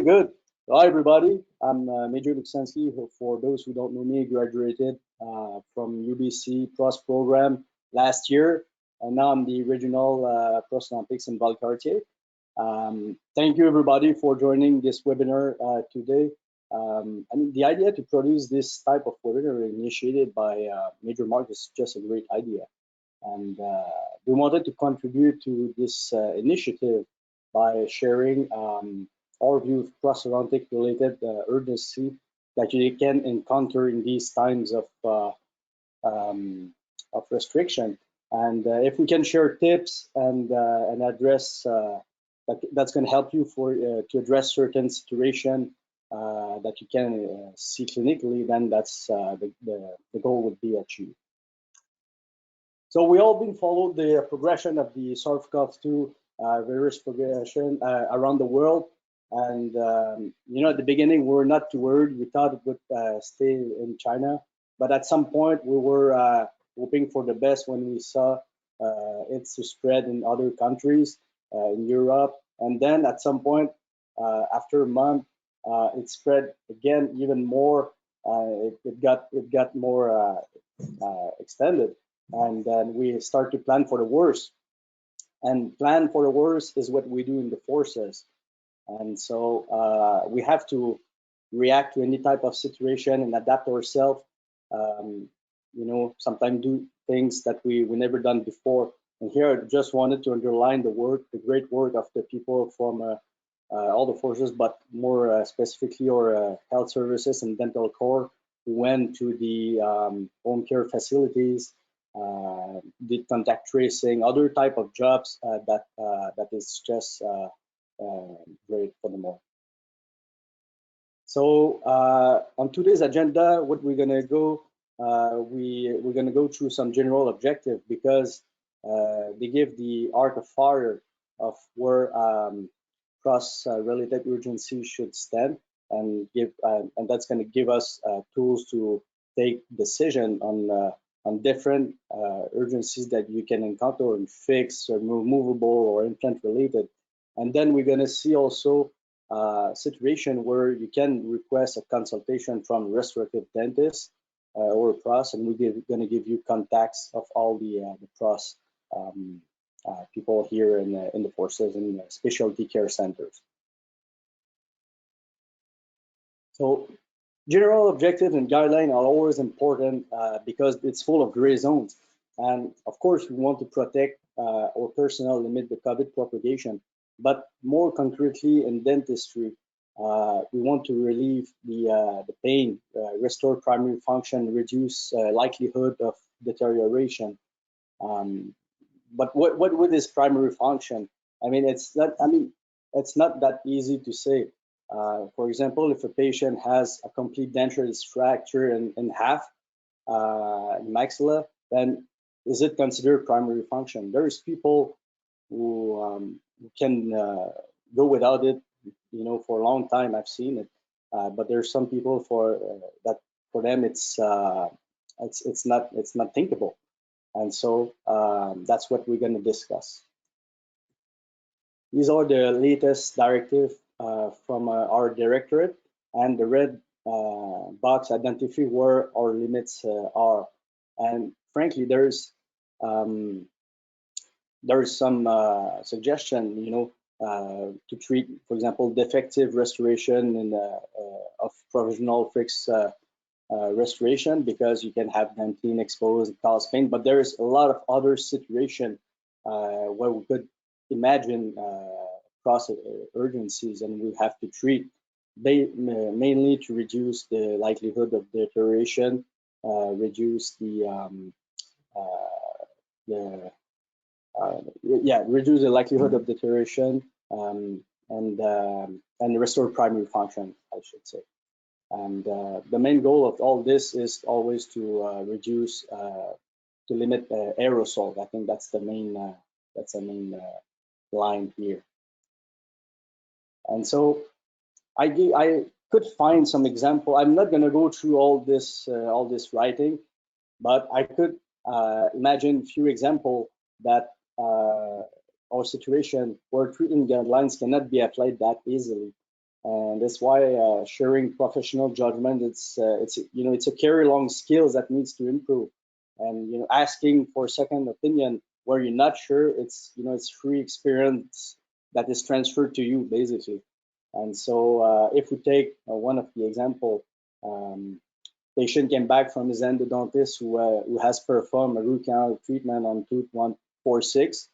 Good. Hi, everybody. I'm Maj Lucsanszky. For those who don't know me, graduated from UBC PROS program last year, and now I'm the regional prosthodontics in Valcartier. Thank you, everybody, for joining this webinar today. And the idea to produce this type of webinar initiated by Major Mark is just a great idea. And we wanted to contribute to this initiative by sharing our view of prosthodontic related urgency that you can encounter in these times of restriction. And if we can share tips and address that's going to help you to address certain situation that you can see clinically, then that's the goal would be achieved. So we all been followed the progression of the SARS-CoV-2 virus progression around the world. And, at the beginning, we were not too worried. We thought it would stay in China. But at some point, we were hoping for the best when we saw it to spread in other countries, in Europe. And then at some point, after a month, it spread again even more. It got more extended. And then we start to plan for the worst. And plan for the worst is what we do in the forces. And so we have to react to any type of situation and adapt ourselves. Sometimes do things that we never done before. And here I just wanted to underline the great work of the people from all the forces, but more specifically our health services and dental corps who went to the home care facilities, did contact tracing, other type of jobs that is just great for them all. So on today's agenda, what we're gonna go, we're gonna go through some general objective because they give the arc of fire of where cross-related urgency should stand, and that's gonna give us tools to take decision on different urgencies that you can encounter and fix or movable or implant related. And then we're going to see also a situation where you can request a consultation from restorative dentist or PROS, and we're going to give you contacts of all the PROS people here in the forces and specialty care centers. So general objectives and guidelines are always important because it's full of gray zones. And of course, we want to protect our personnel, limit the COVID propagation. But more concretely in dentistry, we want to relieve the pain, restore primary function, reduce likelihood of deterioration. But what is primary function? I mean, it's not that easy to say. For example, if a patient has a complete denture fracture in half, in maxilla, then is it considered primary function? There's people who can go without it, for a long time. I've seen it, but there's some people that for them it's not thinkable, and so that's what we're going to discuss. These are the latest directive from our directorate, and the red box identify where our limits are. And frankly, there's some suggestion, to treat, for example, defective restoration of provisional fixed restoration, because you can have dentine exposed, cause pain. But there is a lot of other situation where we could imagine process urgencies, and we have to treat mainly to reduce the likelihood of deterioration, reduce reduce the likelihood of deterioration, and restore primary function, I should say. And the main goal of all this is always to reduce, to limit aerosol. I think that's the main line here. And so I could find some example. I'm not going to go through all this writing, but I could imagine a few examples that our situation where treatment guidelines cannot be applied that easily. And that's why sharing professional judgment, it's a carry-along skills that needs to improve. And asking for second opinion where you're not sure, it's free experience that is transferred to you basically. And so if we take one of the example, patient came back from his endodontist who has performed a root canal treatment on tooth 146.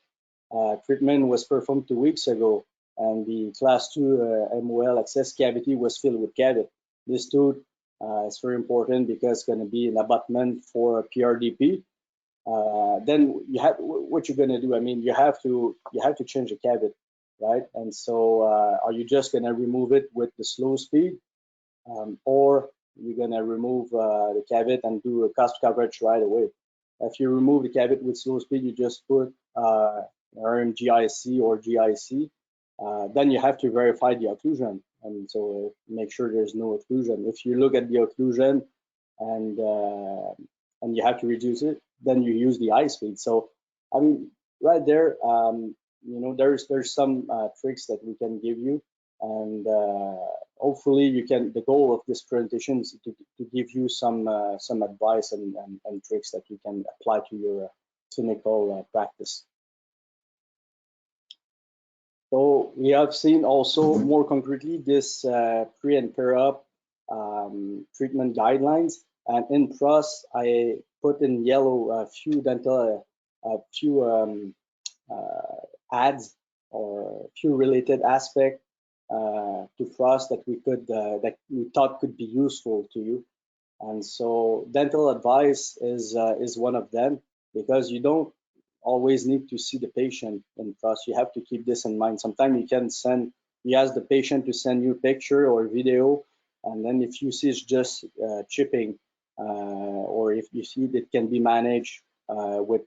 Treatment was performed 2 weeks ago, and the class 2 MOL access cavity was filled with cavity. This tooth is very important because it's going to be an abutment for a PRDP. Then you have what you're going to do. I mean, you have to change the cavity, right? And so, are you just going to remove it with the slow speed, or you're going to remove the cavity and do a cusp coverage right away? If you remove the cavity with slow speed, you just put RMGIC or GIC. Then you have to verify the occlusion, and so make sure there's no occlusion. If you look at the occlusion and you have to reduce it, then you use the high speed. So I mean, right there, there's some tricks that we can give you, and hopefully you can. The goal of this presentation is to give you some advice and tricks that you can apply to your clinical practice. So we have seen also more concretely this pre and per-op treatment guidelines, and in PROS I put in yellow a few dental ads or a few related aspects to PROS that we thought could be useful to you. And so dental advice is one of them, because you don't always need to see the patient in PROS. You have to keep this in mind. Sometimes you ask the patient to send you a picture or video, and then if you see it's just chipping, or if you see it can be managed with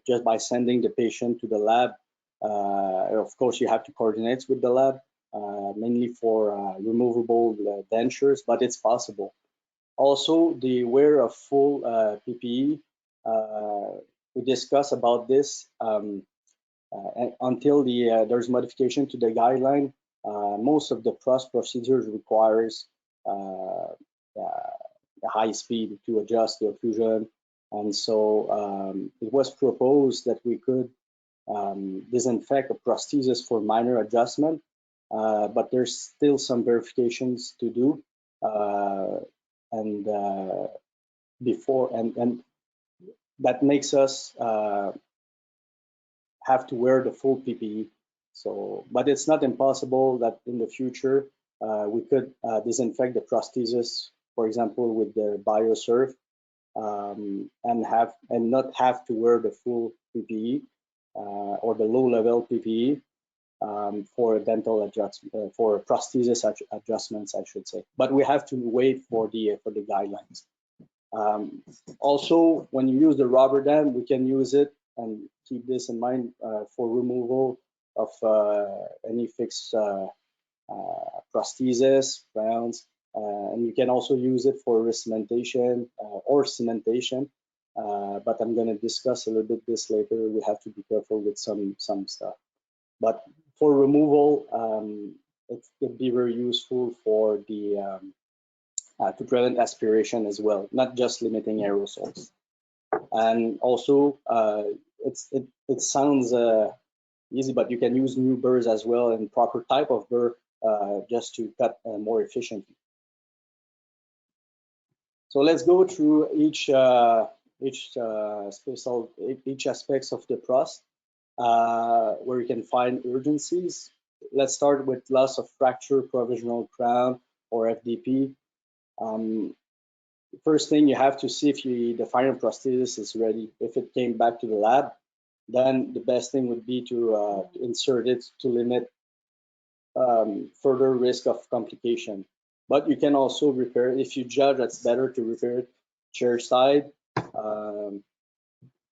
just by sending the patient to the lab. Of course, you have to coordinate with the lab, mainly for removable dentures, but it's possible. Also, the wear of full PPE. We discussed about this until there's modification to the guideline. Most of the PROS procedures requires a high speed to adjust the occlusion, and so it was proposed that we could disinfect a prosthesis for minor adjustment, but there's still some verifications to do, and that makes us have to wear the full PPE. So, but it's not impossible that in the future we could disinfect the prosthesis, for example, with the BioSurf, and not have to wear the full PPE or the low-level PPE for dental adjustment, for prosthesis adjustments, I should say. But we have to wait for the guidelines. Also, when you use the rubber dam, we can use it, and keep this in mind, for removal of any fixed prosthesis, crowns, and you can also use it for cementation or cementation. But I'm going to discuss a little bit this later. We have to be careful with some stuff. But for removal, it could be very useful for the to prevent aspiration as well, not just limiting aerosols. And also, it sounds easy, but you can use new burrs as well, and proper type of burr, just to cut more efficiently. So let's go through each aspects of the PROS, where you can find urgencies. Let's start with loss of fracture, provisional crown, or FDP. First thing, you have to see if the final prosthesis is ready. If it came back to the lab, then the best thing would be to insert it to limit further risk of complication. But you can also repair it. If you judge that's better to repair it chair side, or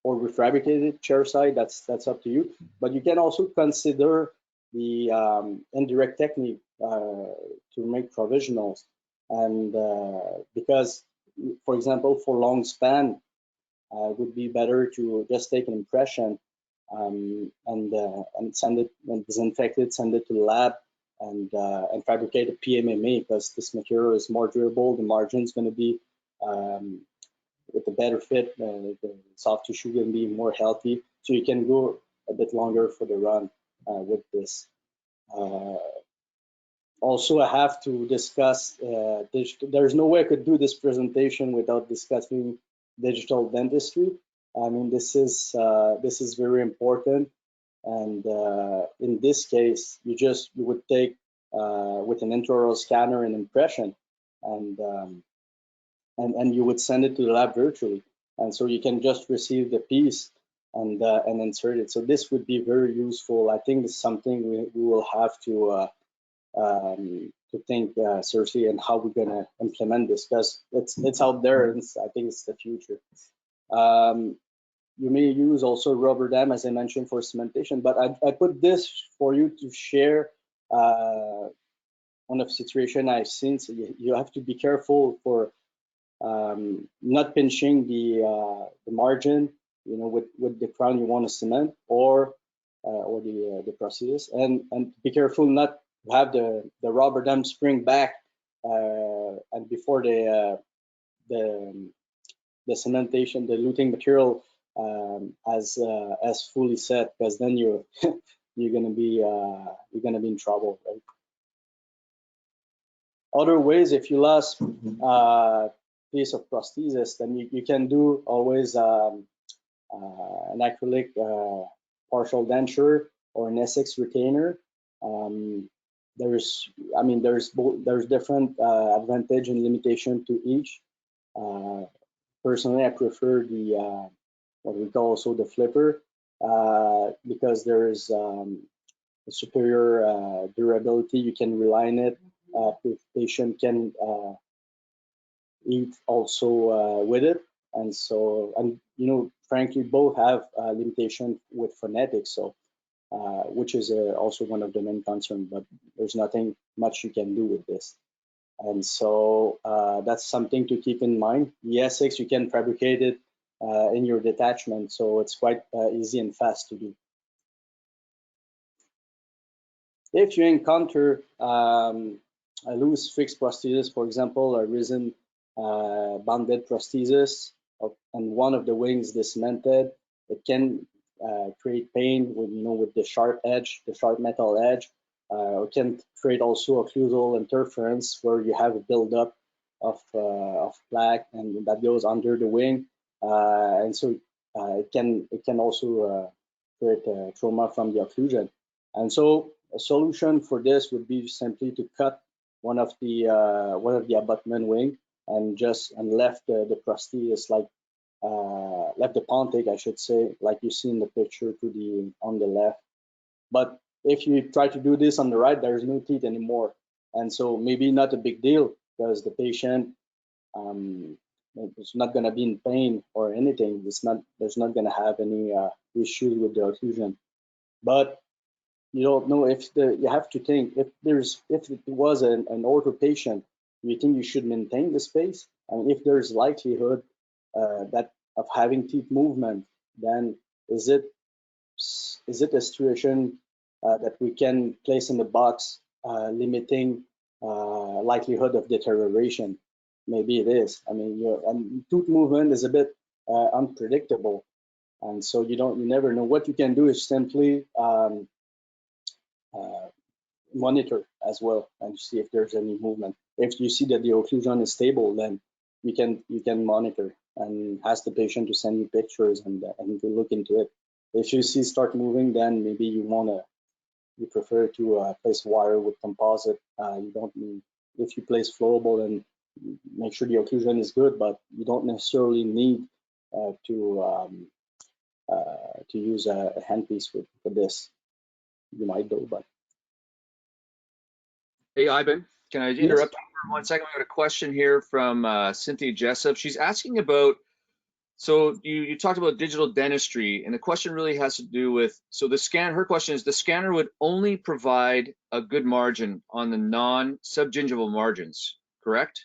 refabricate it chair side, that's up to you. But you can also consider the indirect technique to make provisionals, and because, for example, for long span, it would be better to just take an impression and send it, and disinfect it, send it to the lab, and fabricate a PMMA, because this material is more durable. The margin is going to be with a better fit. The soft tissue going to be more healthy, so you can go a bit longer for the run with this. Also, I have to discuss there's no way I could do this presentation without discussing digital dentistry. I mean, this is very important. And in this case, you would take with an intraoral scanner an impression, and you would send it to the lab virtually, and so you can just receive the piece and insert it. So this would be very useful. I think it's something we will have to think seriously and how we're gonna implement this, because it's out there, and I think it's the future. You may use also rubber dam, as I mentioned, for cementation, but I put this for you to share one of the situation I've seen. So you have to be careful for not pinching the margin, you know, with the crown you want to cement, or the prosthesis, and be careful not to have the rubber dam spring back and before the cementation, the luting material as fully set, because then you're gonna be in trouble, right? Other ways, if you lost piece of prosthesis, then you can do always an acrylic partial denture or an Essex retainer. There's different advantage and limitation to each. Personally, I prefer the what we call also the flipper, because there is a superior durability. You can reline it. The patient can eat also with it, and you know, frankly, both have limitation with phonetics, so which is also one of the main concerns. But there's nothing much you can do with this. And so that's something to keep in mind. The Essex, you can fabricate it in your detachment, so it's quite easy and fast to do. If you encounter a loose fixed prosthesis, for example, a resin bonded prosthesis, and one of the wings dismantled, it can create pain with the sharp edge, the sharp metal edge. It can create also occlusal interference, where you have a buildup of plaque, and that goes under the wing, and so it can also create trauma from the occlusion. And so a solution for this would be simply to cut one of the abutment wing and left the prosthesis, like left the pontic, I should say, like you see in the picture on the left. But if you try to do this on the right, there's no teeth anymore, and so maybe not a big deal, because the patient is not going to be in pain or anything. There's not going to have any issues with the occlusion. But you don't know you have to think, if it was an ortho patient, you think you should maintain the space. And if there's likelihood of having teeth movement, then is it a situation that we can place in the box, limiting likelihood of deterioration? Maybe it is. I mean, tooth movement is a bit unpredictable, and so you never know. What you can do is simply monitor as well and see if there's any movement. If you see that the occlusion is stable, then you can monitor and ask the patient to send you pictures and to look into it. If you see start moving, then maybe you prefer to place wire with composite. You don't need, if you place flowable, and make sure the occlusion is good, but you don't necessarily need to use a handpiece for this. You might do, but. Hey, Ivan, can I interrupt you for 1 second? We got a question here from Cynthia Jessup. She's asking about, so you talked about digital dentistry, and the question really has to do with, so her question is, the scanner would only provide a good margin on the non-subgingival margins, correct?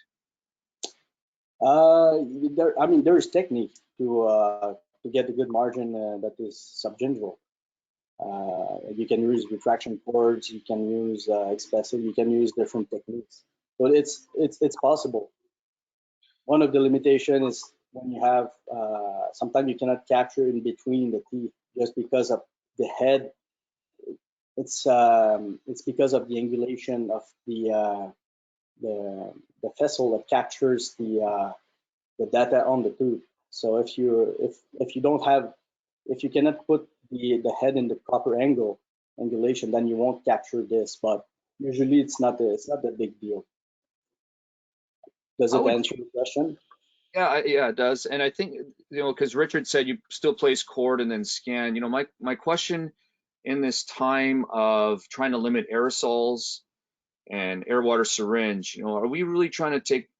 There's technique to get a good margin that is subgingival. You can use retraction cords, you can use expressive, you can use different techniques. So it's possible. One of the limitations is when you have sometimes you cannot capture in between the teeth just because of the head. It's because of the angulation of the vessel that captures the data on the tooth. So if you don't have, if you cannot put the head in the proper angulation, then you won't capture this. But usually it's not a big deal. Does it answer your question? Yeah, yeah, it does. And I think, because Richard said you still place cord and then scan. My question in this time of trying to limit aerosols and air water syringe, are we really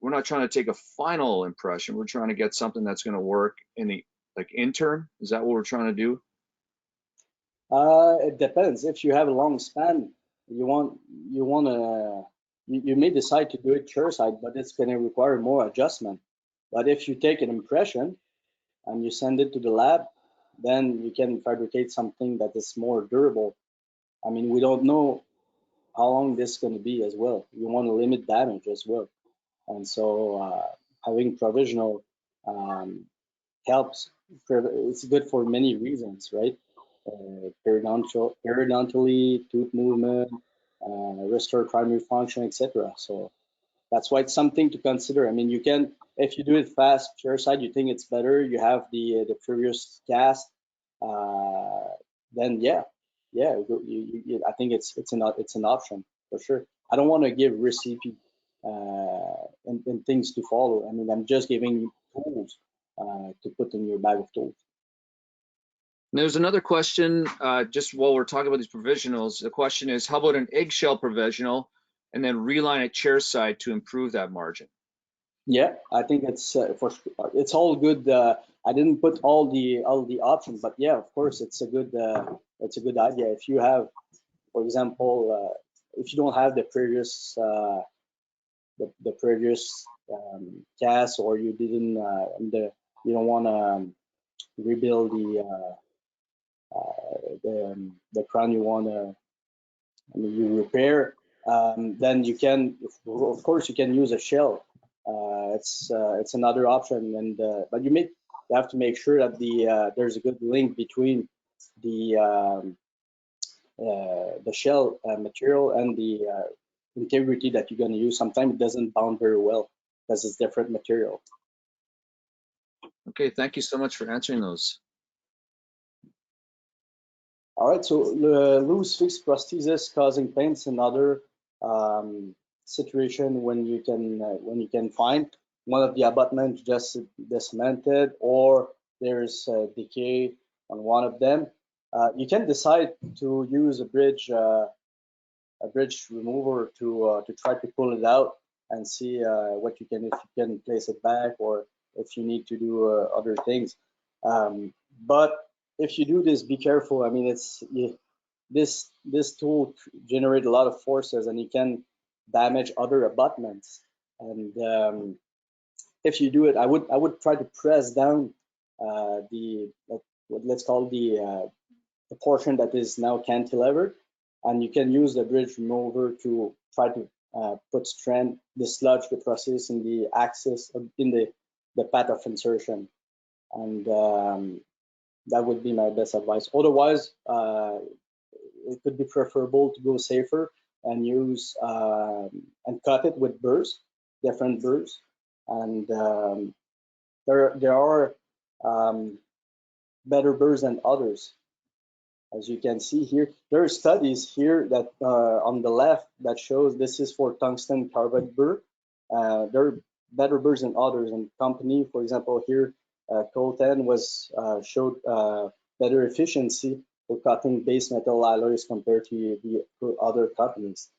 we're not trying to take a final impression. We're trying to get something that's going to work in the intern. Is that what we're trying to do? It depends. If you have a long span, you may decide to do it chairside, but it's going to require more adjustment. But if you take an impression and you send it to the lab, then you can fabricate something that is more durable. I mean, we don't know how long this is going to be as well. You want to limit damage as well. And so having provisional helps. It's good for many reasons, right? Periodontally, tooth movement, restore primary function, etc. So that's why it's something to consider. I mean, you can, if you do it fast, chairside, you think it's better. You have the previous cast, then yeah, I think it's an option for sure. I don't want to give recipe and things to follow. I mean, I'm just giving you tools to put in your bag of tools. And there's another question, just while we're talking about these provisionals. The question is, how about an eggshell provisional and then reline it chairside to improve that margin? Yeah, I think it's all good. I didn't put all the options, but yeah, of course, it's a good idea. If you have, for example, if you don't have the previous cast, or you didn't you don't want to rebuild the crown, you want to, I mean, you repair, then you can, of course, you can use a shell. It's another option, and but you have to make sure that there's a good link between the shell material and the integrity that you're going to use. Sometimes it doesn't bound very well because it's different material. Okay, thank you so much for answering those. All right, so loose fixed prosthesis causing pain is another situation when you can find one of the abutments just dismantled, or there's decay on one of them. You can decide to use a bridge remover to try to pull it out and see what you can, if you can place it back, or if you need to do other things. But if you do this, be careful. I mean, this tool generates a lot of forces, and it can damage other abutments. And if you do it, I would try to press down let's call the portion that is now cantilevered, and you can use the bridge remover to try to put strand, dislodge the prosthesis in the axis, in the path of insertion, and that would be my best advice. Otherwise, it could be preferable to go safer and use and cut it with burrs, different burrs, and there are better burrs than others. As you can see here, there are studies here that on the left that shows this is for tungsten carbide burr. There are better burrs than others, and company, for example, here, Coltan showed better efficiency for cutting base metal alloys compared to the other companies.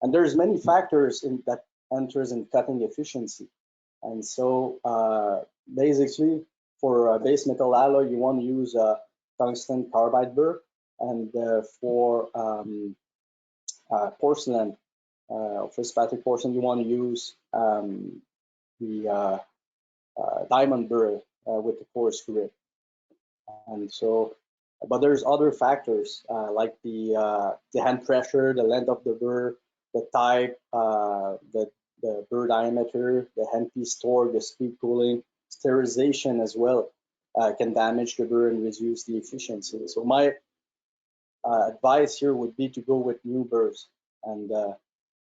And there's many factors that enters in cutting efficiency. And so basically, for base metal alloy, you want to use tungsten carbide burr, and for porcelain, for spathic porcelain, you want to use the diamond burr with the coarse grit. And so But there's other factors like the hand pressure, the length of the burr, the type, the burr diameter, the handpiece torque, the speed cooling, sterilization as well can damage the burr and reduce the efficiency. So my advice here would be to go with new burrs. And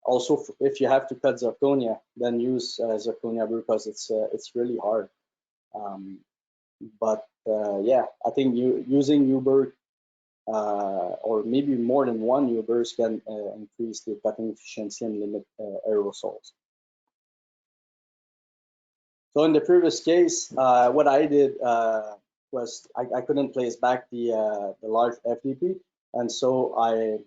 also, if you have to cut zirconia, then use zirconia burr because it's really hard. But yeah, I think using new burr or maybe more than one new burrs can increase the cutting efficiency and limit aerosols. So in the previous case, what I did was I couldn't place back the large FDP, and so I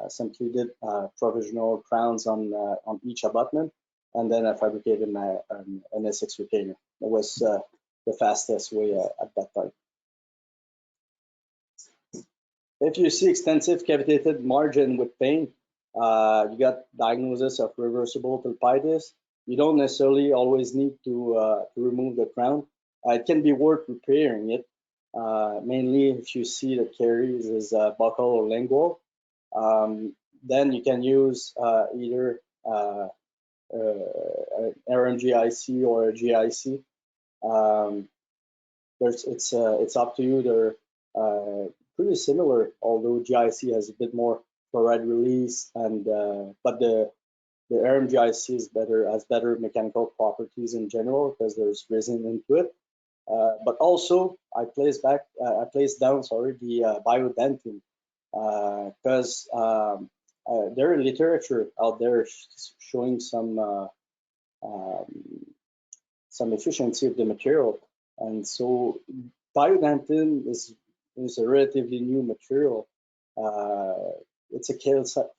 simply did provisional crowns on each abutment, and then I fabricated an S6 retainer. That was the fastest way at that time. If you see extensive cavitated margin with pain, you got diagnosis of reversible pulpitis. You don't necessarily always need to remove the crown. It can be worth repairing it, mainly if you see the caries is buccal or lingual. Then you can use either an RMGIC or a GIC. It's up to you. They're pretty similar, although GIC has a bit more chloride release, and but the RMGIC has better mechanical properties in general because there's resin into it. But also, I placed down the biodentin because there is literature out there showing some efficiency of the material, and so biodentin is a relatively new material. It's a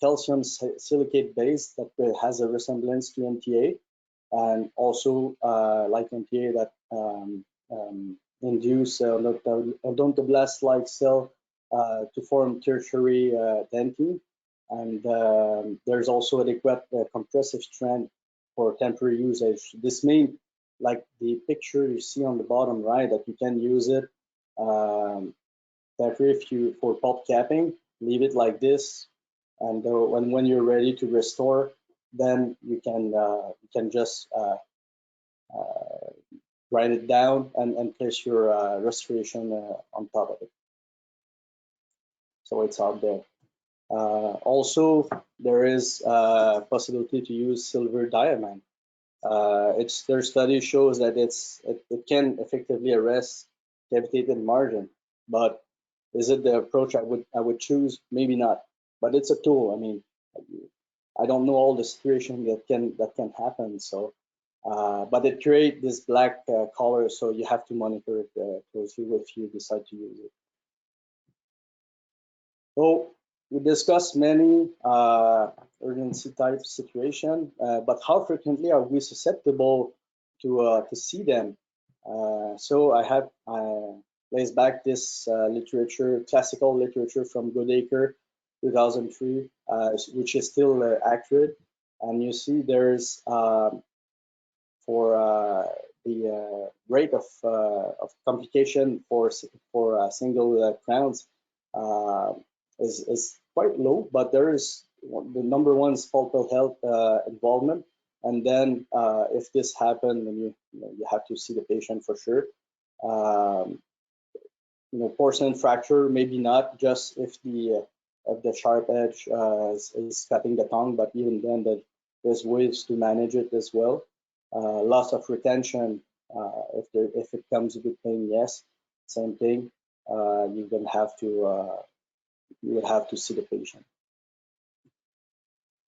calcium silicate base that has a resemblance to MTA, and also like MTA that induce odontoblast-like cell to form tertiary dentin. And there's also adequate compressive strength for temporary usage. This means, like the picture you see on the bottom right, that you can use it for pulp capping, leave it like this, and when you're ready to restore, then you can just write it down and place your restoration on top of it. So it's out there. Also, there is a possibility to use silver diamond. Their study shows that it can effectively arrest cavitated margin, but is it the approach I would choose? Maybe not, but it's a tool. I mean, I don't know all the situation that can happen. So, but it creates this black color, so you have to monitor it closely if you decide to use it. So we discussed many urgency type situation, but how frequently are we susceptible to see them? So I have placed back this literature, classical literature from Goodacre, 2003, which is still accurate. And you see there's for the rate of complication for single crowns is quite low, but there is the number one is pulpal health involvement, and then if this happens, then you have to see the patient for sure. Porcelain fracture, maybe not, just if the sharp edge is cutting the tongue, but even then there's ways to manage it as well. Loss of retention, if it comes with pain, yes, same thing. You would have to see the patient.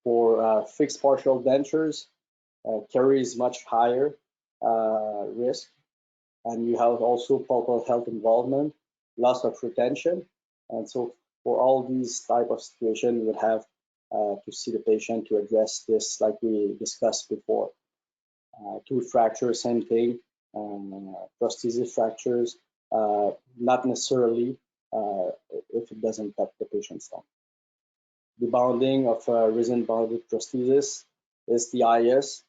For fixed partial dentures, carries much higher risk, and you have also pulpal health involvement, loss of retention, and so for all these type of situation, you would have to see the patient to address this, like we discussed before. Tooth fracture, same thing. Prosthesis fractures, not necessarily if it doesn't cut the patient's tongue. The bounding of resin-bounded prosthesis is the IS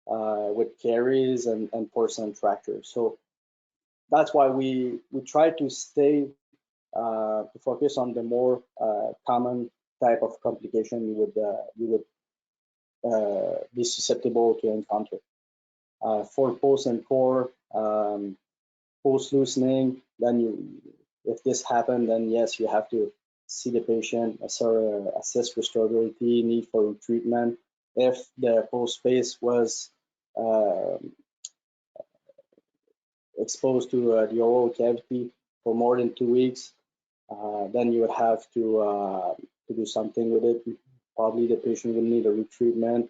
with caries and porcelain fractures. So that's why we try to stay to focus on the more common type of complication you would be susceptible to encounter. For post and core, post loosening, then if this happened, then yes, you have to see the patient, assess restorability, need for treatment. If the post space was exposed to the oral cavity for more than 2 weeks, then you would have to do something with it. Probably the patient will need a retreatment,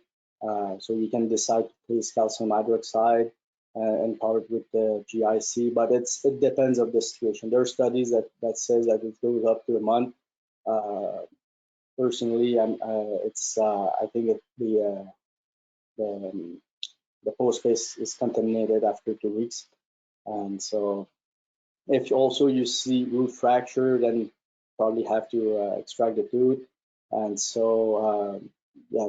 so you can decide to place calcium hydroxide and part with the GIC, but it depends of the situation. There are studies that says that it goes up to a month. Personally, I think the post space is contaminated after 2 weeks, and so if also you see root fracture, then you probably have to extract the tooth, and so yeah,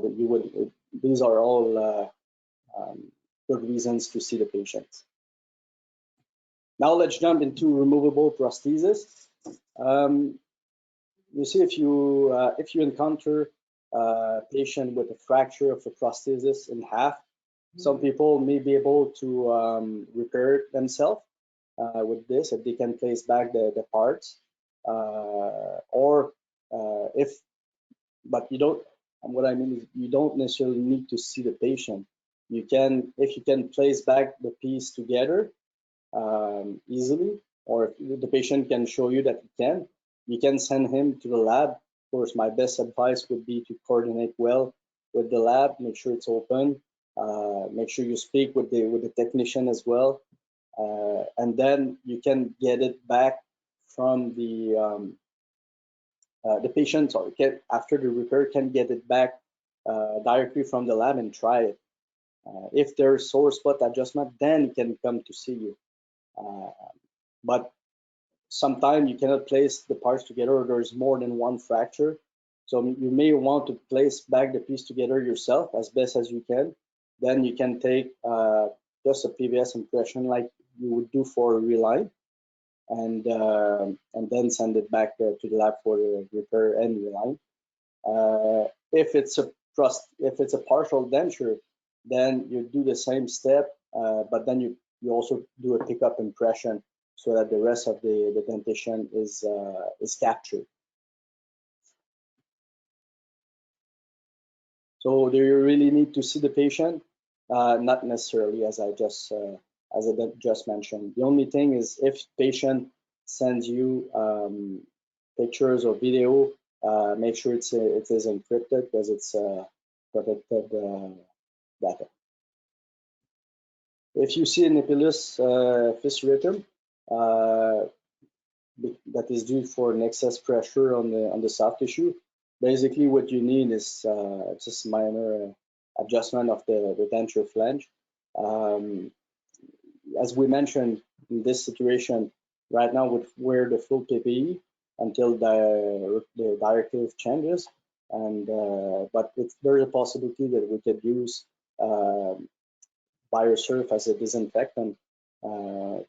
these are all good reasons to see the patient. Now let's jump into removable prosthesis. You see, if you encounter a patient with a fracture of a prosthesis in half, some people may be able to repair it themselves with this if they can place back the parts, but you don't. What I mean is you don't necessarily need to see the patient. You can, if you can place back the piece together easily, or if the patient can show you that he can, you can send him to the lab. Of course, my best advice would be to coordinate well with the lab, make sure it's open, make sure you speak with the technician as well, and then you can get it back from the patient, or after the repair, can get it back directly from the lab and try it. If there's sore spot adjustment, then he can come to see you. But sometimes you cannot place the parts together, or there's more than one fracture. So you may want to place back the piece together yourself as best as you can. Then you can take just a PVS impression like you would do for a reline, and then send it back to the lab for the repair and reline. If it's a partial denture, then you do the same step, but then you also do a pickup impression so that the rest of the dentition is captured. So do you really need to see the patient? Not necessarily, as I just mentioned. The only thing is if patient sends you pictures or video, make sure it is encrypted, because it's protected data. If you see an epilis fissuratum that is due for an excess pressure on the soft tissue, basically what you need is just minor adjustment of the denture flange. As we mentioned, in this situation, right now would wear the full PPE until the directive changes, and but there's a possibility that we could use BioSurf as a disinfectant to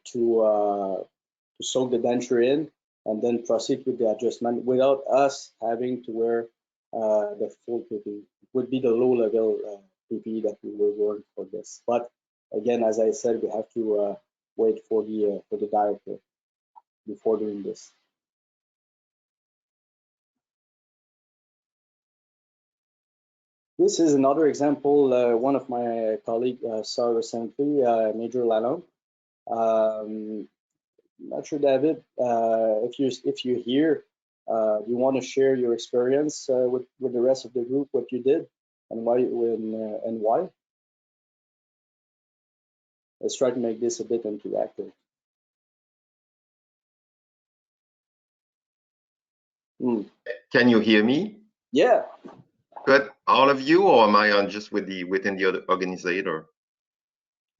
soak the denture in, and then proceed with the adjustment without us having to wear the full PPE. It would be the low-level PPE that we will wear for this. But again, as I said, we have to wait for the directive before doing this. This is another example. One of my colleagues saw recently, Major Lalonde. Not sure, David, if you're here, you want to share your experience with the rest of the group, what you did and why. Let's try to make this a bit interactive. Can you hear me? Yeah. Good. All of you, or am I on just within the organizer?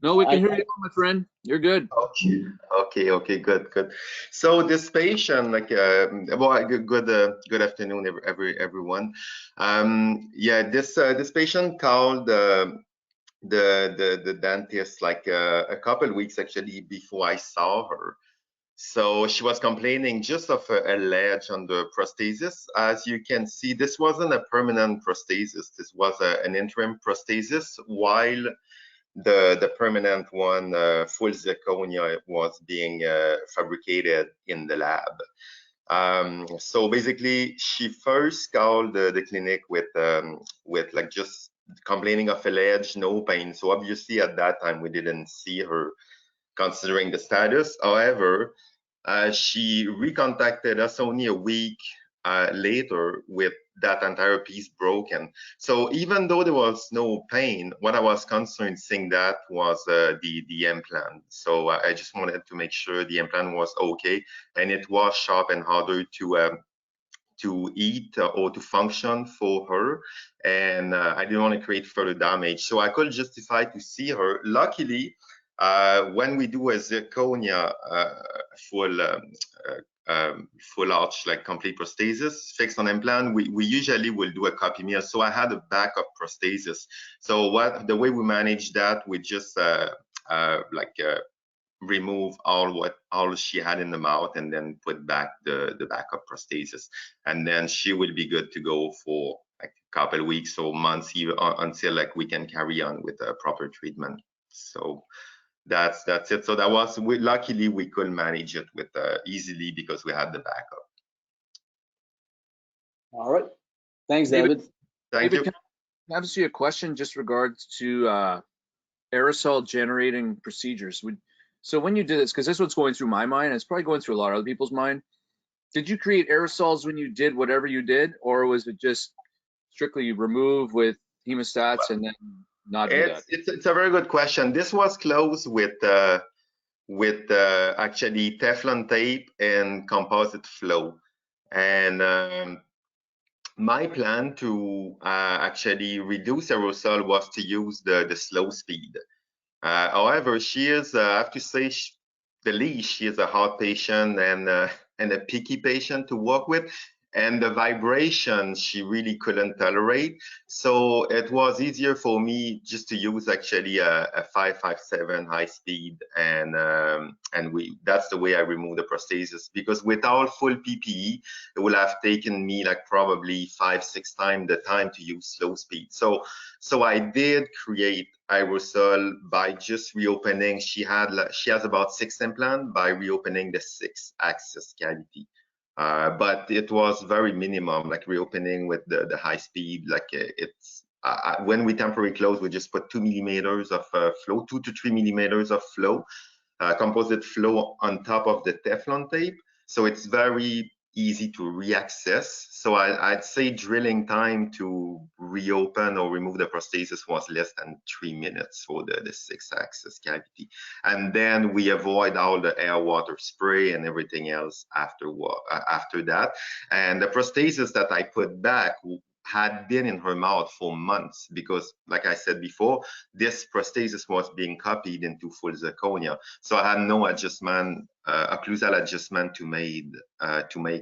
No, we can hear you, my friend. You're good. Okay, good. So this patient, like, well, good afternoon, everyone. Yeah, this patient called the dentist like a couple of weeks actually before I saw her. So she was complaining just of a ledge on the prosthesis. As you can see, this wasn't a permanent prosthesis. This was an interim prosthesis, while the permanent one, full zirconia, was being fabricated in the lab. So basically, she first called the clinic with like just complaining of a ledge, no pain. So obviously at that time we didn't see her considering the status. However, she recontacted us only a week later with that entire piece broken. So even though there was no pain, what I was concerned seeing that was the implant. So I just wanted to make sure the implant was okay, and it was sharp and harder to eat or to function for her, and I didn't want to create further damage. So I could justify to see her. Luckily, when we do a zirconia full arch, like complete prosthesis fixed on implant, we usually will do a copy meal. So I had a backup prosthesis. So the way we manage that, we just remove all she had in the mouth and then put back the backup prosthesis, and then she will be good to go for like a couple of weeks or months, even until like we can carry on with a proper treatment. So that's it. So that was, luckily we could manage it with easily because we had the backup. All right, thanks, David. Thank you. Can I ask you a question just regards to aerosol generating procedures? So when you did this, because this is what's going through my mind, and it's probably going through a lot of other people's mind, did you create aerosols when you did whatever you did, or was it just strictly remove with hemostats and then not do that? It's a very good question. This was closed with actually Teflon tape and composite flow. And my plan to actually reduce aerosol was to use the slow speed. However, she is, I have to say, the least, she is a hard patient and a picky patient to work with. And the vibration she really couldn't tolerate. So it was easier for me just to use actually a 557 high speed, and that's the way I removed the prosthesis, because without full PPE, it would have taken me like probably 5-6 times the time to use slow speed. So I did create aerosol by just reopening. She has about 6 implants, by reopening the 6-axis cavity. But it was very minimum, like reopening with the high speed. Like it's when we temporarily close, we just put 2 millimeters of flow, 2 to 3 millimeters of flow, composite flow on top of the Teflon tape. So it's very easy to reaccess. So I'd say drilling time to reopen or remove the prosthesis was less than 3 minutes for the 6-axis cavity. And then we avoid all the air water spray and everything else after that. And the prosthesis that I put back had been in her mouth for months, because like I said before, this prosthesis was being copied into full zirconia. So I had no adjustment, occlusal adjustment to make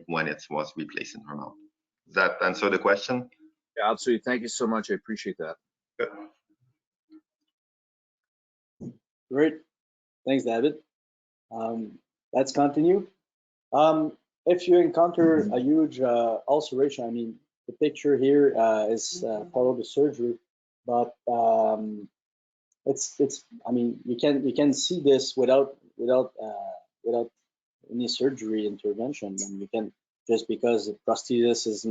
when it was replaced in her mouth. Does that answer the question? Yeah, absolutely. Thank you so much. I appreciate that. Good. Great, thanks, David. Let's continue. If you encounter a huge ulceration, I mean, the picture here is follow the surgery, but it's I mean, you can see this without any surgery intervention, and you can, just because the prosthesis is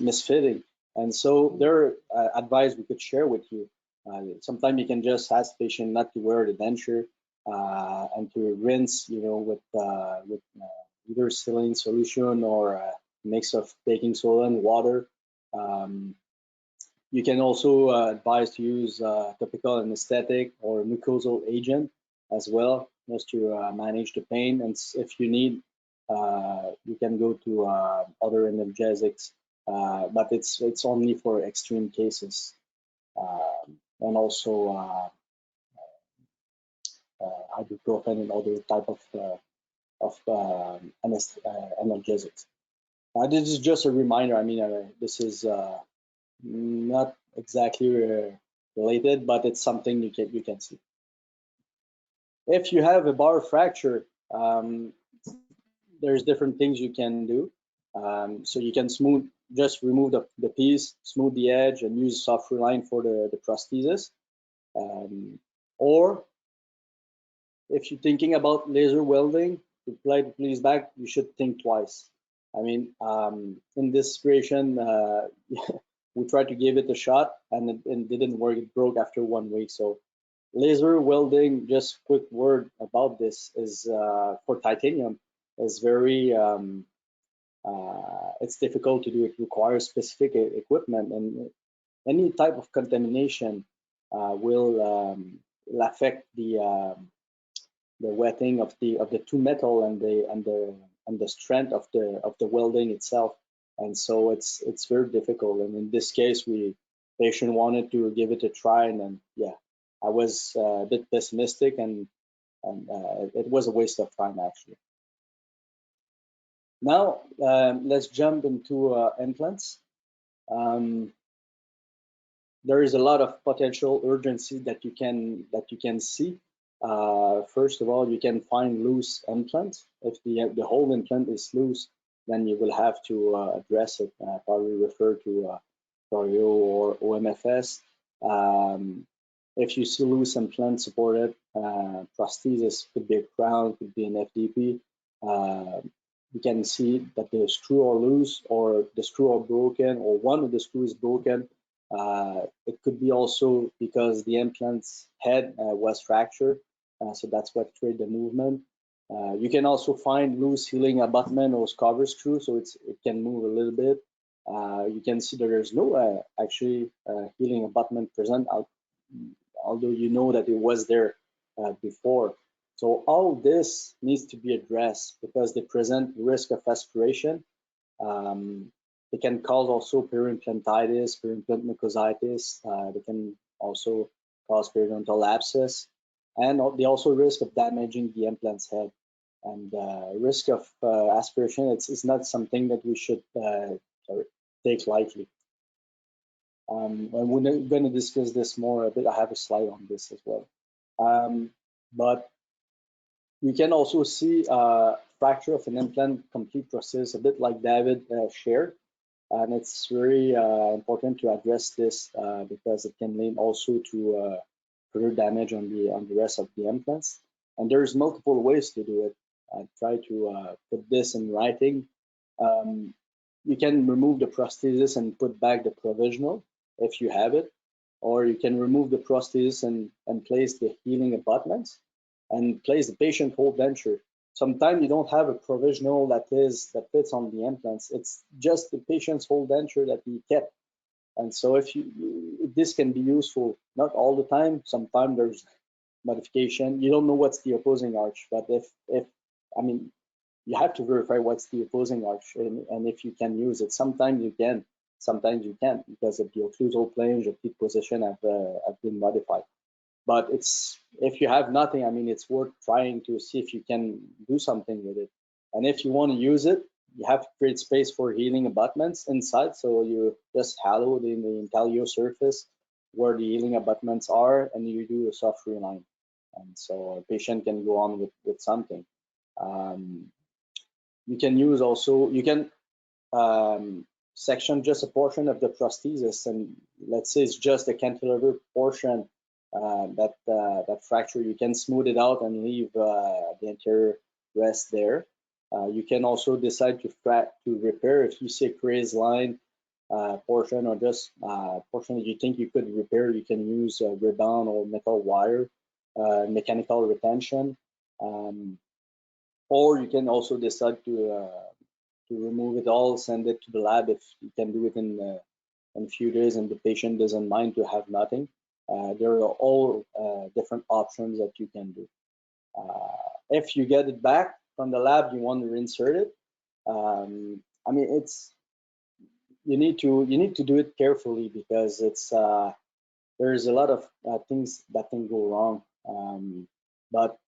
misfitting. And so there are advice we could share with you. Sometimes you can just ask the patient not to wear the denture and to rinse, with either saline solution or a mix of baking soda and water. You can also advise to use topical anesthetic or mucosal agent as well, just to manage the pain. And if you need, you can go to other analgesics, but it's only for extreme cases. And also ibuprofen and other type of analgesics. This is just a reminder. I mean, this is not exactly related, but it's something you can see. If you have a bar fracture, there's different things you can do. So you can just remove the piece, smooth the edge, and use soft reline for the prosthesis. Or if you're thinking about laser welding to apply the piece back, you should think twice. I mean, in this situation, we tried to give it a shot and it didn't work. It broke after 1 week. So laser welding, just quick word about this, is for titanium, is very, it's difficult to do. It requires specific equipment, and any type of contamination will affect the wetting of the two metal and the strength of the welding itself. And so it's very difficult. And in this case, patient wanted to give it a try, and then yeah, I was a bit pessimistic, and it was a waste of time actually. Now let's jump into implants. There is a lot of potential urgency that you can see. First of all, you can find loose implants. If the whole implant is loose, then you will have to address it. Probably refer to Perio or OMFS. If you see loose implant supported, prosthesis could be a crown, could be an FDP. You can see that the screw are loose, or the screw are broken, or one of the screws is broken. It could be also because the implant's head was fractured, so that's what created the movement. You can also find loose healing abutment or cover screw, so it can move a little bit. You can see that there's no actually healing abutment present, although you know that it was there before. So all this needs to be addressed because they present risk of aspiration. They can cause also periimplantitis, periimplant mucositis. They can also cause periodontal abscess, and they also risk of damaging the implant's head. And risk of aspiration, it's not something that we should take lightly. And we're going to discuss this more a bit. I have a slide on this as well. But you can also see fracture of an implant complete prosthesis, a bit like David shared. And it's very important to address this because it can lead also to further damage on the rest of the implants. And there's multiple ways to do it. I try to put this in writing. You can remove the prosthesis and put back the provisional if you have it, or you can remove the prosthesis and place the healing abutments and place the patient whole denture. Sometimes you don't have a provisional that fits on the implants. It's just the patient's whole denture that he kept. And so if this can be useful, not all the time. Sometimes there's modification. You don't know what's the opposing arch, but I mean, you have to verify what's the opposing arch, and if you can use it. Sometimes you can, sometimes you can't, because of the occlusal plane, the teeth position have been modified. But if you have nothing, I mean, it's worth trying to see if you can do something with it. And if you want to use it, you have to create space for healing abutments inside. So you just hollow the intaglio surface where the healing abutments are, and you do a soft reline. And so a patient can go on with something. You can use also, you can section just a portion of the prosthesis, and let's say it's just a cantilever portion that fracture. You can smooth it out and leave the interior rest there. You can also decide to repair if you see a crazed line portion, or just portion that you think you could repair. You can use rebound or metal wire, mechanical retention, or you can also decide to remove it all, send it to the lab if you can do it in a few days and the patient doesn't mind to have nothing. There are all different options that you can do. If you get it back from the lab, you want to reinsert it. I mean, you need to do it carefully, because there's a lot of things that can go wrong. But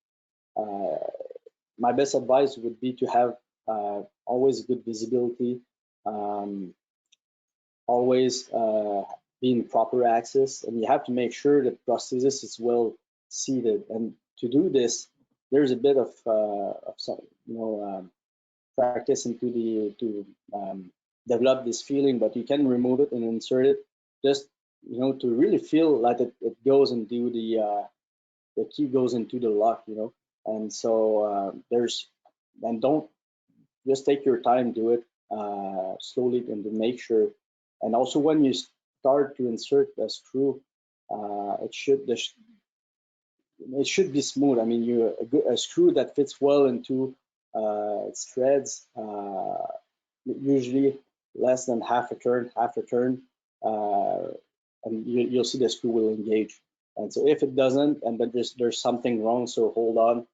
my best advice would be to have always good visibility, always be in proper access, and you have to make sure that prosthesis is well seated. And to do this, there's a bit of some, practice into to develop this feeling, but you can remove it and insert it just to really feel like it goes into the key goes into the lock, and so and don't just take your time, do it slowly and to make sure. And also when you start to insert a screw, it should be smooth. I mean, a screw that fits well into its threads, usually less than half a turn, and you'll see the screw will engage. And so if it doesn't, and then there's something wrong, so hold on.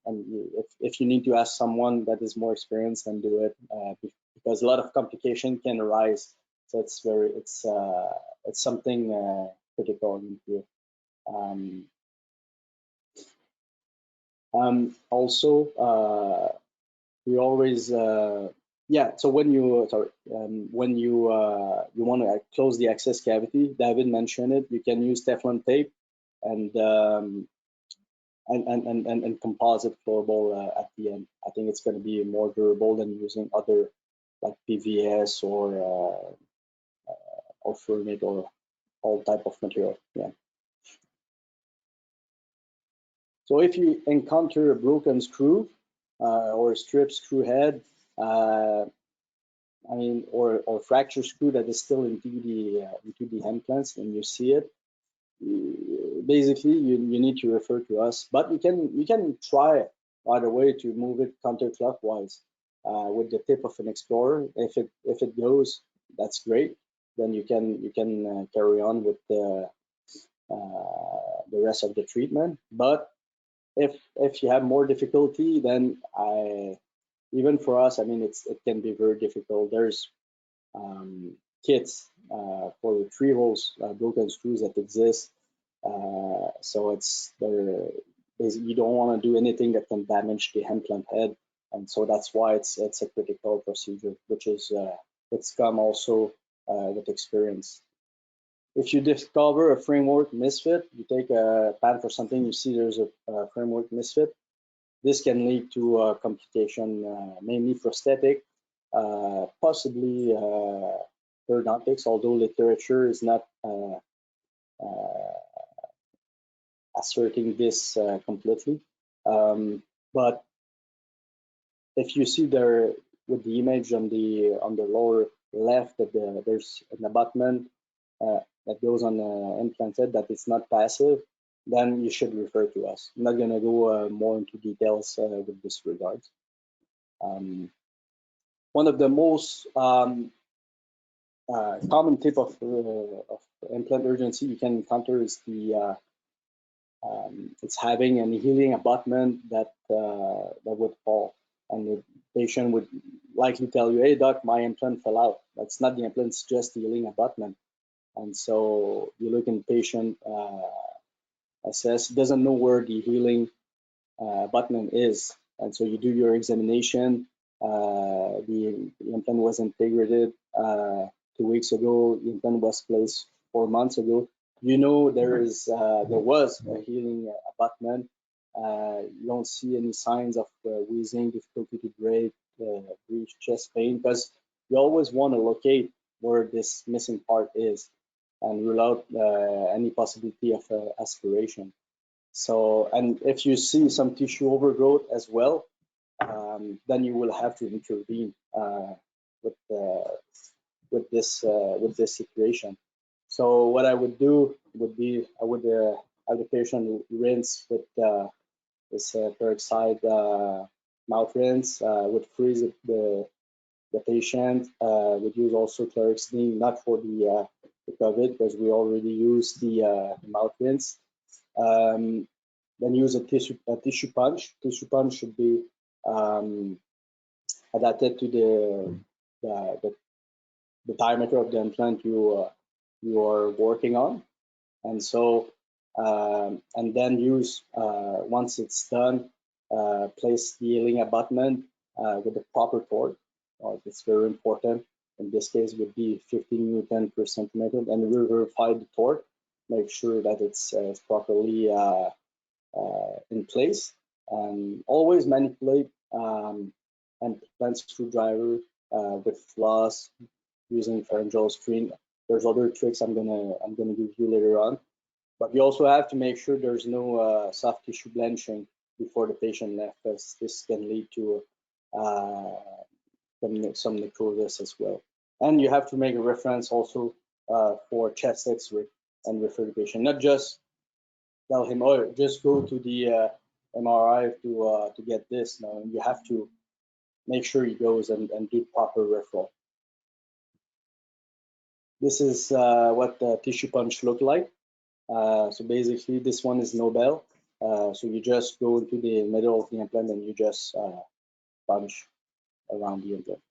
And if you need to ask someone that is more experienced, then do it, because a lot of complication can arise. So it's something critical here. Also, we always so when you want to close the access cavity, David mentioned it, you can use Teflon tape and composite floorball at the end. I think it's going to be more durable than using other like PVS or Furmate or all type of material. Yeah. So if you encounter a broken screw or a strip screw head, I mean, or fracture screw that is still into the implants, and you see it, basically you need to refer to us. But you can try right away to move it counterclockwise with the tip of an explorer. If it goes, that's great. Then you can carry on with the rest of the treatment. But if you have more difficulty, then even for us, I mean, it can be very difficult. There's kits for retrievals, broken screws that exist. So you don't want to do anything that can damage the implant head, and so that's why it's a critical procedure, which is it's come also with experience. If you discover a framework misfit, you take a pan for something, you see there's a framework misfit. This can lead to complication, mainly prosthetic, possibly periodontics, although literature is not asserting this completely. But if you see there with the image on the lower left that there's an abutment that goes on the implant head that is not passive, then you should refer to us. I'm not going to go more into details with this regards. One of the most common type of implant urgency you can encounter is it's having an healing abutment that would fall, and the patient would likely tell you, "Hey doc, my implant fell out." That's not the implant; it's just the healing abutment. And so you look in patient assess, doesn't know where the healing abutment is, and so you do your examination. The implant was integrated 2 weeks ago. The implant was placed 4 months ago. There was a healing abutment. You don't see any signs of wheezing, difficulty to breathe, breathe, chest pain, because you always want to locate where this missing part is and rule out any possibility of aspiration. So, and if you see some tissue overgrowth as well, then you will have to intervene with this situation. So what I would do would be I would have the patient rinse with this peroxide mouth rinse, would freeze the patient, would use also chloroxidine, not for the COVID, because we already used the mouth rinse. Then use a tissue punch. Tissue punch should be adapted to the diameter of the implant you are working on, and so and then use once it's done, place the healing abutment with the proper torque. It's very important. In this case, would be 15 Newton per centimeter, and we verify the torque, make sure that it's properly in place, and always manipulate implant screwdriver with floss using pharyngeal screen. There's other tricks I'm gonna give you later on, but you also have to make sure there's no soft tissue blanching before the patient left, because this can lead to some necrosis as well. And you have to make a reference also for chest X-ray and refer the patient, not just tell him, oh, just go to the MRI to get this. No, you have to make sure he goes and do proper referral. This is what the tissue punch look like. So basically, this one is Nobel. So you just go into the middle of the implant and you just punch around the implant.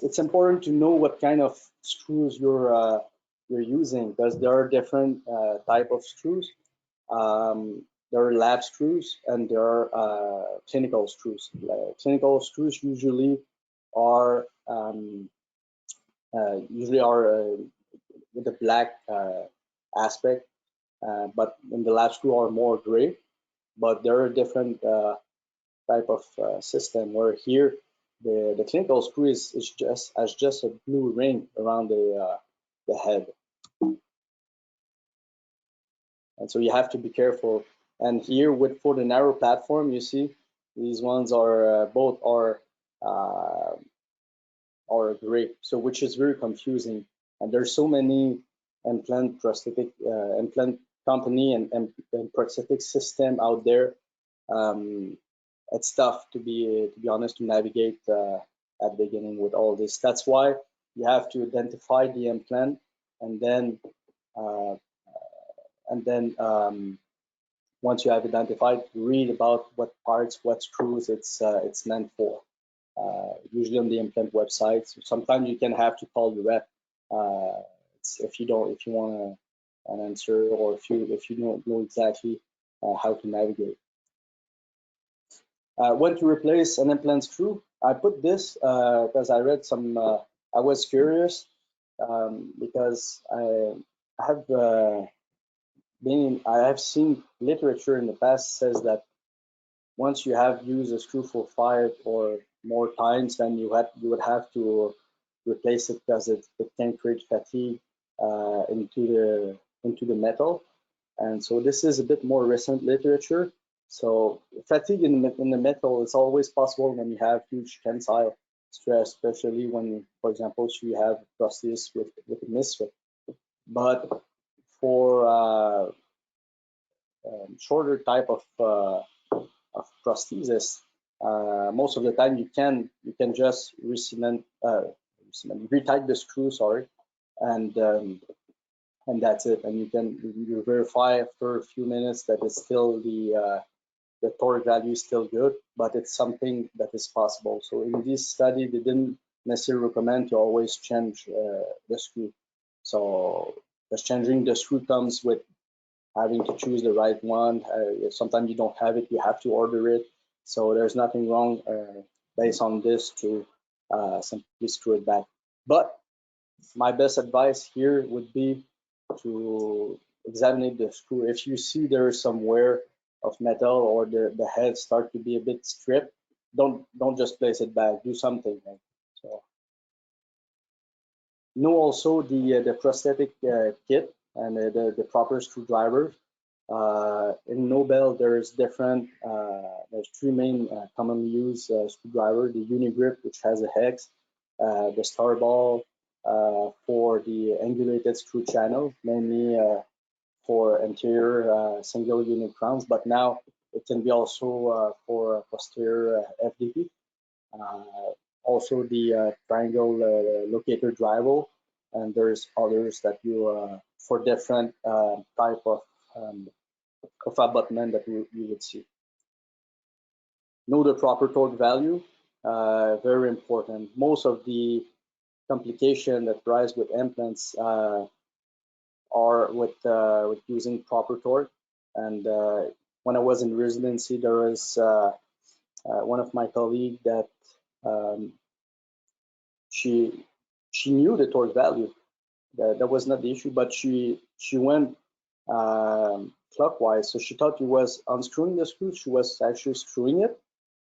It's important to know what kind of screws you're using, because there are different type of screws. There are lab screws and there are clinical screws. Clinical screws usually are with a black aspect, but in the lab screw are more gray. But there are different type of system where here the clinical screw is just a blue ring around the head, and so you have to be careful. And here for the narrow platform, you see these ones are both are gray, so which is very confusing. And there's so many implant prosthetic implant company and prosthetic system out there. It's tough to be honest to navigate at the beginning with all this. That's why you have to identify the implant, and then once you have identified, read about what parts, what screws it's meant for. Usually on the implant website. So sometimes you can have to call the rep if you want an answer, or if you don't know exactly how to navigate. When to replace an implant screw? I put this because I read some. I was curious because I have seen literature in the past says that once you have used a screw for 5 or more times, then you would have to replace it, because it can create fatigue into the metal. And so this is a bit more recent literature. So fatigue in the metal is always possible when you have huge tensile stress, especially when, for example, you have prosthesis with a misfit. But for shorter type of prosthesis, most of the time you can just retight the screw, and that's it. And you verify after a few minutes that it's still the torque value is still good, but it's something that is possible. So in this study, they didn't necessarily recommend to always change the screw. So just changing the screw comes with having to choose the right one. If sometimes you don't have it, you have to order it. So there's nothing wrong based on this to simply screw it back. But my best advice here would be to examine the screw. If you see there is some wear of metal, or the head start to be a bit stripped, don't just place it back. Do something. Right? So know also the prosthetic kit and the proper screwdriver. In Nobel, there's different. There's 3 main commonly used screwdriver: the Unigrip, which has a hex, the Star Ball for the angulated screw channel, mainly for anterior single unit crowns, but now it can be also for posterior FDP. Also the triangle locator driver, and there's others that you for different type of abutment that you would see. Know the proper torque value, very important. Most of the complication that rise with implants are with using proper torque. And when I was in residency, there was one of my colleagues that she knew the torque value. That was not the issue, but she went clockwise. So she thought he was unscrewing the screw. She was actually screwing it,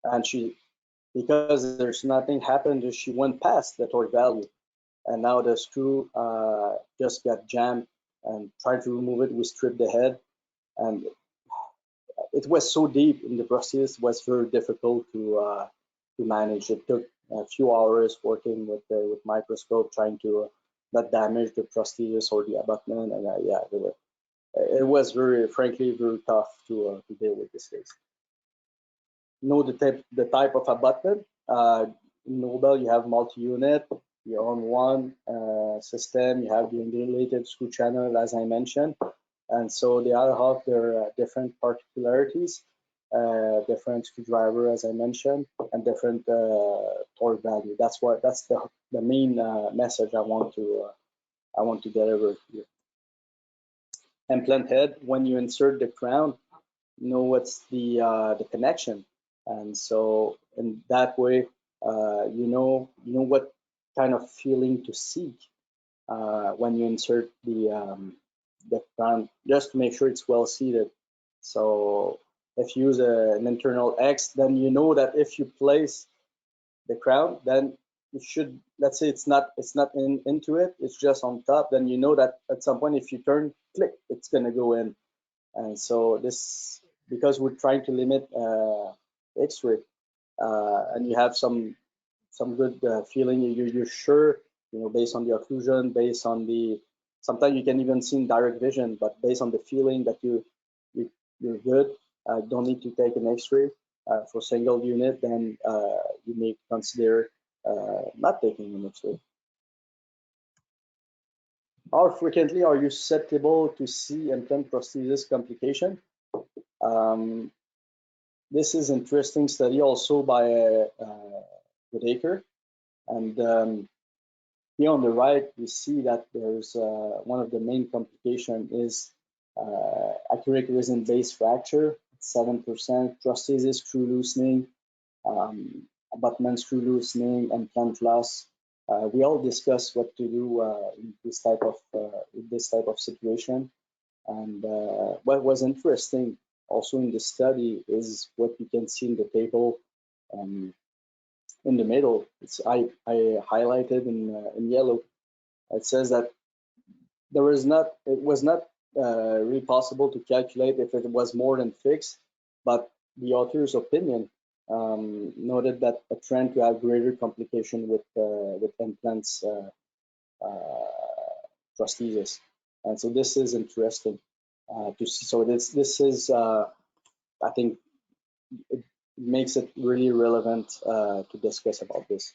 and because there's nothing happened, she went past the torque value, and now the screw just got jammed. And trying to remove it, we stripped the head, and it was so deep in the prosthesis, it was very difficult to manage. It took a few hours working with microscope, trying to not damage the prosthesis or the abutment, and yeah, it was frankly very tough to deal with this case. Know the type of abutment. In Nobel, you have multi-unit. You own one system. You have the undulated screw channel, as I mentioned, and so the other half, there are different particularities, different screwdriver, as I mentioned, and different torque value. That's the main message I want to deliver here. Implant head. When you insert the crown, you know what's the connection, and so in that way, you know what kind of feeling to seek when you insert the crown, just to make sure it's well seated. So if you use an internal X, then you know that if you place the crown, then it should, let's say it's not into it, it's just on top, then you know that at some point if you turn, click, it's gonna go in. And so this, because we're trying to limit X-ray, and you have some good feeling, you're sure, based on the occlusion, based on the, sometimes you can even see in direct vision, but based on the feeling that you're good, don't need to take an X-ray for single unit, then you may consider not taking an X-ray. How frequently are you susceptible to see implant prosthesis complication? This is interesting study also by Goodacre, and here on the right we see that there's one of the main complications is acrylic resin base fracture, 7%, prosthesis screw loosening, abutment screw loosening, implant loss. We all discuss what to do in this type of situation. And what was interesting also in the study is what you can see in the table in the middle. I highlighted in yellow. It says that it was not really possible to calculate if it was more than fixed, but the author's opinion noted that a trend to have greater complication with implants prosthesis. And so this is interesting to see. So this is I think it makes it really relevant to discuss about this.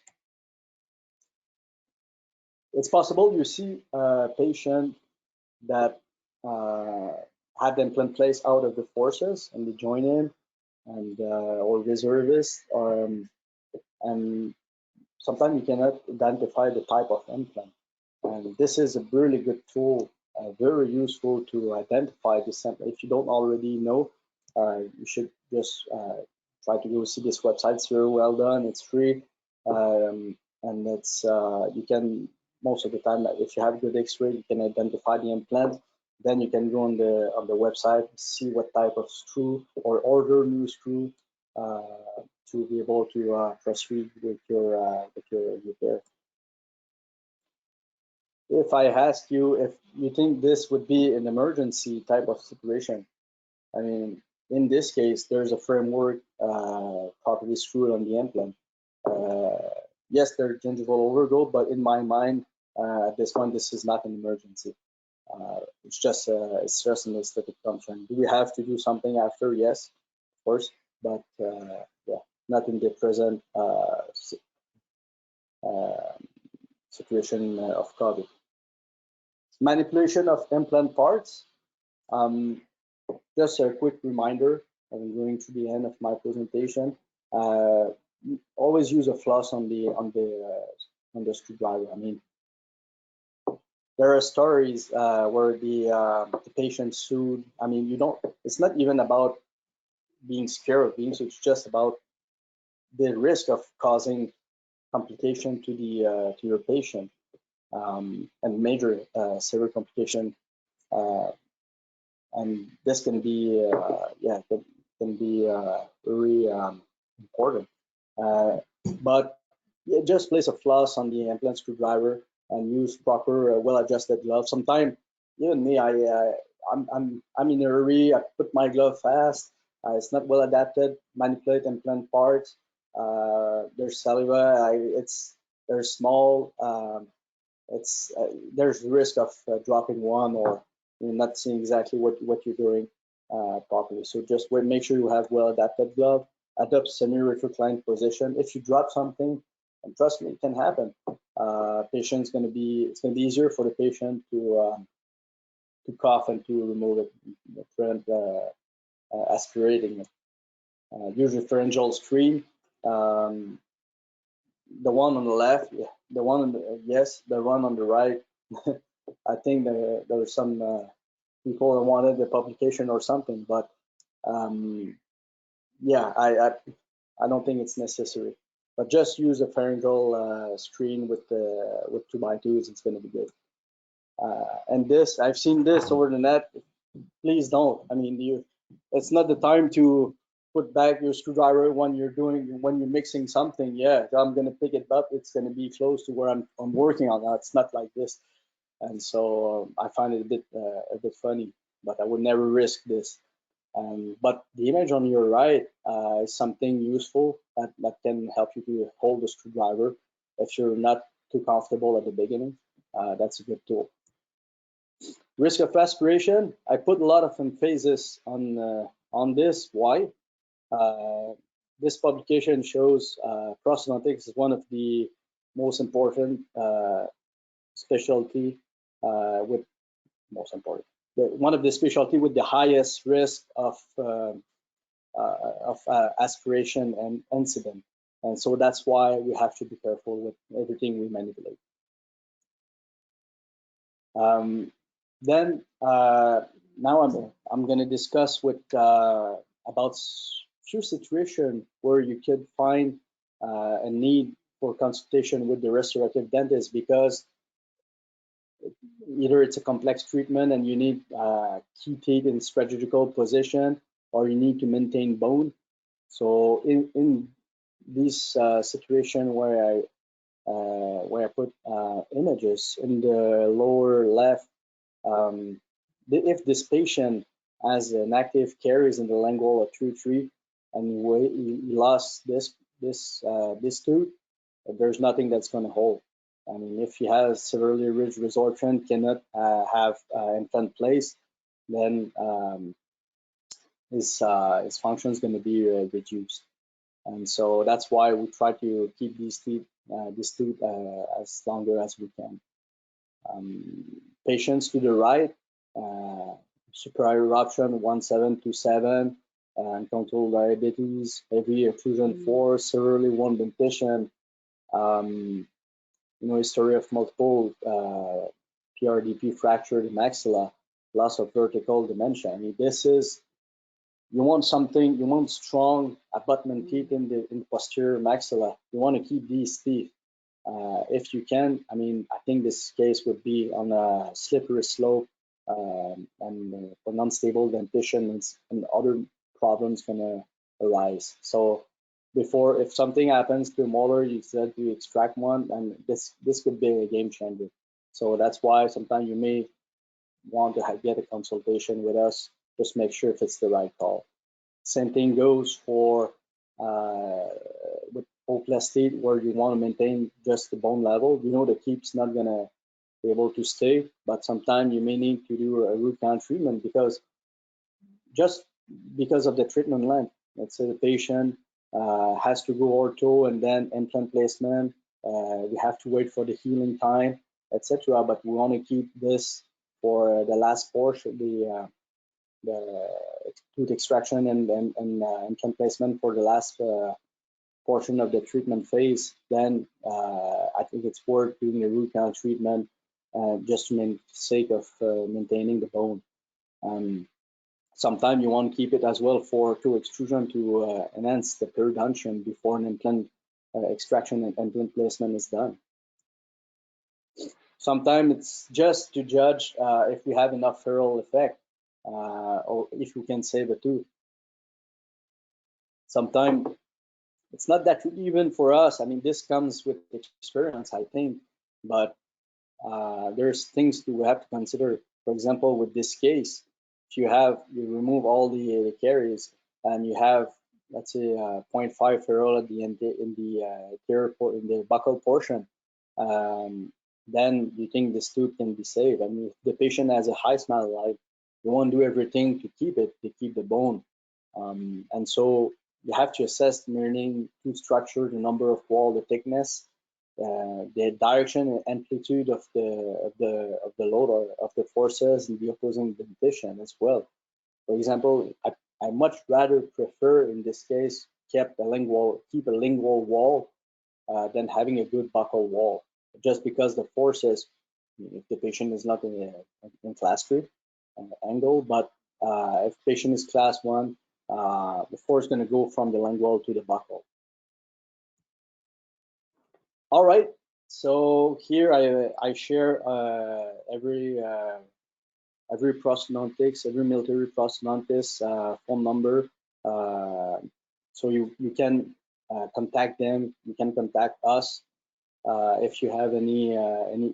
It's possible you see a patient that had the implant placed out of the forces and they join in, and or reservist, and sometimes you cannot identify the type of implant. And this is a really good tool, very useful to identify this implant. If you don't already know, you should just try to go see this website. It's very well done. It's free, and it's you can, most of the time, if you have good X-ray, you can identify the implant. Then you can go on the website, see what type of screw, or order new screw to be able to proceed with your repair. If I ask you if you think this would be an emergency type of situation, I mean, in this case, there's a framework properly screwed on the implant. Yes, there's gingival overgrowth, but in my mind, at this point, this is not an emergency. It's just an aesthetic concern. Do we have to do something after? Yes, of course, but yeah, not in the present situation of COVID. Manipulation of implant parts. Just a quick reminder, I'm going to the end of my presentation. Always use a floss on the screwdriver. I mean, there are stories where the patient sued. I mean, it's not even about being scared of being sued. It's just about the risk of causing complication to your patient, and major severe complication and this can be can be very important. But just place a floss on the implant screwdriver and use proper well-adjusted gloves. Sometimes even me, I'm in a hurry. I put my glove fast. It's not well adapted. Manipulate implant parts. There's saliva. They're small. There's risk of dropping one, or you're not seeing exactly what you're doing properly. So just make sure you have well-adapted glove. Adopt semi-reclined position. If you drop something, and trust me, it can happen. It's going to be easier for the patient to cough and to remove it, prevent aspirating it. Use referential screen. The one on the left, the one on the the one on the right. I think there were some people that wanted the publication or something, but yeah, I don't think it's necessary. But just use a pharyngeal screen with 2x2s. It's going to be good. And this, I've seen this over the net. Please don't. I mean, it's not the time to put back your screwdriver when you're mixing something. Yeah, I'm going to pick it up. It's going to be close to where I'm working on. Now it's not like this, and so I find it a bit funny. But I would never risk this. But the image on your right is something useful that can help you to hold the screwdriver if you're not too comfortable at the beginning. That's a good tool. Risk of aspiration. I put a lot of emphasis on this. Why? This publication shows prosthodontics is one of the most important specialty with most important. One of the specialty with the highest risk of aspiration and incident, and so that's why we have to be careful with everything we manipulate. Then now I'm going to discuss about few situations where you could find a need for consultation with the restorative dentist, because either it's a complex treatment and you need key teeth in strategical position, or you need to maintain bone. So in this situation where I put images in the lower left, if this patient has an active caries in the lingual tree and he lost this tooth, there's nothing that's going to hold. I mean, if he has severely ridged resorption, cannot have implant placed, then his function is going to be reduced. And so that's why we try to keep this tooth as longer as we can. Patients to the right, superior eruption 1727, and control diabetes, heavy occlusion 4, severely wound dentition, history of multiple PRDP fractured maxilla, loss of vertical dimension. I mean, you want strong abutment teeth in the posterior maxilla. You want to keep these teeth. If you can, I mean, I think this case would be on a slippery slope, and for non-stable dentition and other problems gonna arise. So if something happens to a molar, you said to extract one, and this could be a game changer. So that's why sometimes you may want to get a consultation with us. Just make sure if it's the right call. Same thing goes for with hopeless teeth, where you want to maintain just the bone level. You know the keep's not gonna be able to stay, but sometimes you may need to do a root canal treatment because of the treatment length. Let's say the patient has to go ortho and then implant placement. We have to wait for the healing time, etc. But we want to keep this for the last portion, the tooth extraction and implant placement for the last portion of the treatment phase. Then I think it's worth doing a root canal treatment just to the sake of maintaining the bone. Sometimes you want to keep it as well to extrusion to enhance the periodontium before an implant extraction and implant placement is done. Sometimes it's just to judge if we have enough ferrule effect. or if you can save a tooth. Sometimes it's not that even for us. I mean, this comes with experience, I think, but there's things to have to consider. For example, with this case, if you remove all the caries and you have, let's say, 0.5 ferrule at the end in the buccal portion, then you think this tooth can be saved. I mean, if the patient has a high smile life, you want to do everything to keep the bone, and so you have to assess the remaining tooth structure, the number of wall, the thickness, the direction and amplitude of the load or of the forces and the opposing dentition as well. For example, I much rather prefer in this case keep a lingual wall than having a good buccal wall, just because the forces, if the patient is not in class 3 angle, but if patient is class 1, the force is going to go from the lingual to the buccal. All right, so here I share every prosthodontics, every military prosthodontist phone number, so you can contact them. You can contact us if you have any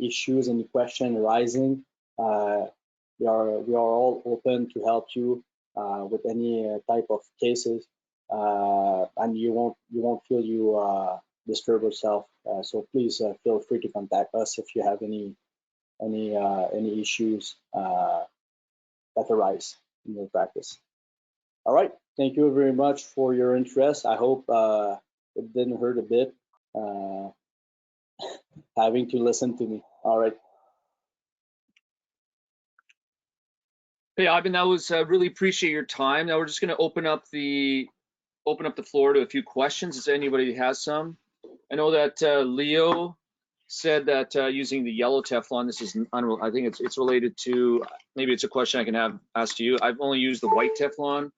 issues, any question arising. We are all open to help you with any type of cases, and you won't feel you disturb yourself. So please feel free to contact us if you have any issues that arise in your practice. All right, thank you very much for your interest. I hope it didn't hurt a bit having to listen to me. All right. Hey, Ivan, that was really appreciate your time. Now we're just going to open up the floor to a few questions. If anybody has some, I know that Leo said that using the yellow Teflon. This is I think it's related to, maybe it's a question I can have asked to you. I've only used the white Teflon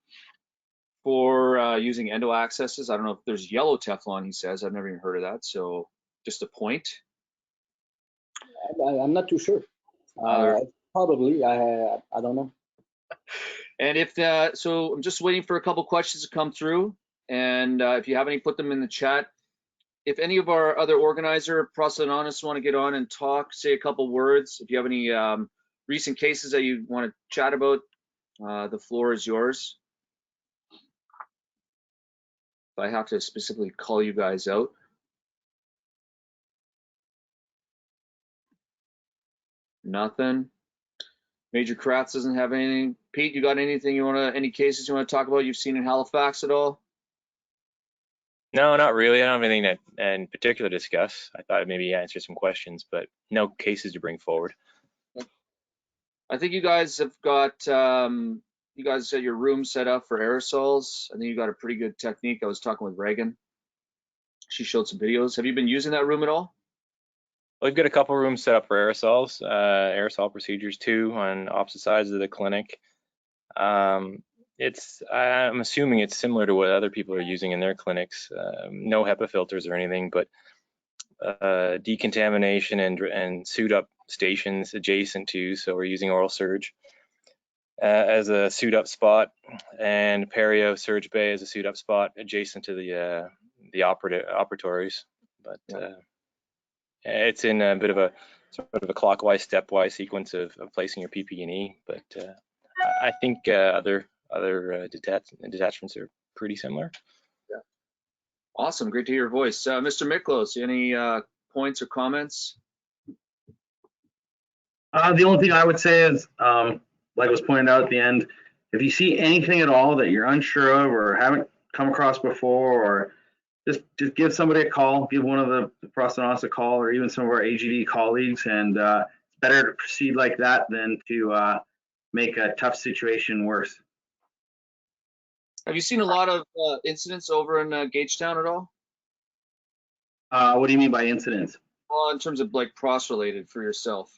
for using endo accesses. I don't know if there's yellow Teflon. He says I've never even heard of that. So just a point. I'm not too sure. Probably. I don't know. And if so I'm just waiting for a couple questions to come through, and if you have any, put them in the chat. If any of our other organizer prosthodontists want to get on and talk, say a couple words. If you have any recent cases that you want to chat about, the floor is yours. If I have to specifically call you guys out. Nothing. Major Kratz doesn't have anything. Pete, you got anything any cases you want to talk about you've seen in Halifax at all? No, not really. I don't have anything in particular to discuss. I thought I'd maybe answer some questions, but no cases to bring forward. I think you guys have got your room set up for aerosols. I think you got a pretty good technique. I was talking with Reagan. She showed some videos. Have you been using that room at all? We've got a couple rooms set up for aerosols, aerosol procedures too, on opposite sides of the clinic. I'm assuming it's similar to what other people are using in their clinics. No HEPA filters or anything, but decontamination and suit up stations adjacent to. So we're using oral surge as a suit up spot, and perio surge bay as a suit up spot adjacent to the operatories. But it's in a bit of a sort of a clockwise, stepwise sequence of placing your PP&E. But I think other detachments are pretty similar. Yeah. Awesome, great to hear your voice. Mr. Miklos, any points or comments? The only thing I would say is, like was pointed out at the end, if you see anything at all that you're unsure of or haven't come across before, or just give somebody a call, give one of the prosthodontists a call, or even some of our AGD colleagues, and it's better to proceed like that than to make a tough situation worse. Have you seen a lot of incidents over in Gagetown at all? What do you mean by incidents? Well, in terms of like Prost related for yourself.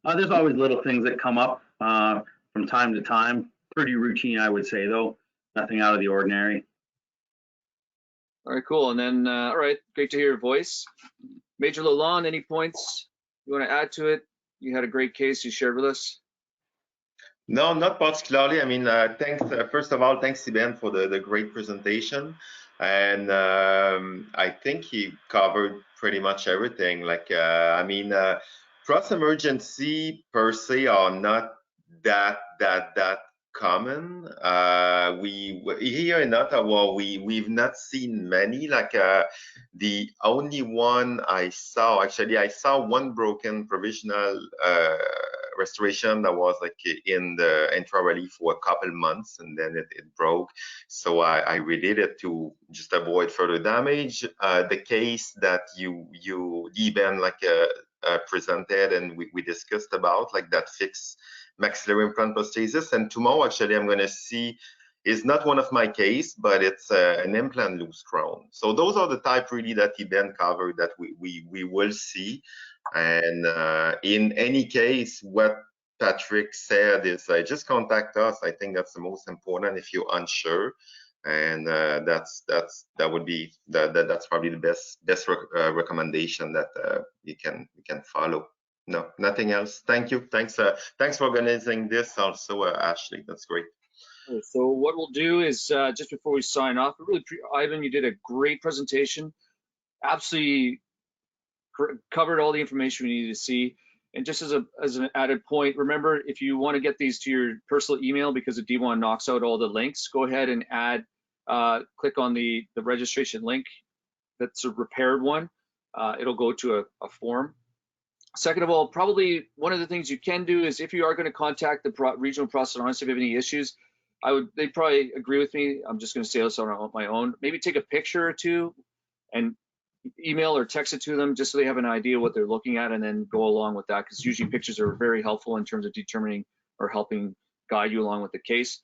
There's always little things that come up from time to time. Pretty routine, I would say, though. Nothing out of the ordinary. All right, cool. And then, all right, great to hear your voice. Major Lalonde, any points you want to add to it? You had a great case you shared with us. No, not particularly. I mean, thanks. First of all, thanks, Siben, for the great presentation. And I think he covered pretty much everything. Like, I mean, Prostho emergency per se are not that common. We here in Ottawa, we've not seen many. Like, the only one I saw, actually, I saw one broken provisional restoration that was like in the intraorally for a couple months, and then it broke. So I redid it to just avoid further damage. The case that you even like presented and we discussed about, like that fixed maxillary implant prosthesis. And tomorrow, actually, I'm going to see is not one of my case, but it's an implant loose crown. So those are the type really that he then covered that we will see. And in any case, what Patrick said is just contact us. I think that's the most important if you're unsure. And that's probably the best recommendation that you can follow. No, nothing else. Thank you. Thanks for organizing this also, Ashley. That's great. So what we'll do is just before we sign off, Ivan, you did a great presentation. Absolutely covered all the information we needed to see. And just as an added point, remember, if you want to get these to your personal email because the D1 knocks out all the links, go ahead and add, click on the registration link. That's a repaired one. It'll go to a form. Second of all, probably one of the things you can do is if you are going to contact the regional prosthodontist if you have any issues, they'd probably agree with me. I'm just going to say this on my own. Maybe take a picture or two and email or text it to them just so they have an idea what they're looking at, and then go along with that, because usually pictures are very helpful in terms of determining or helping guide you along with the case.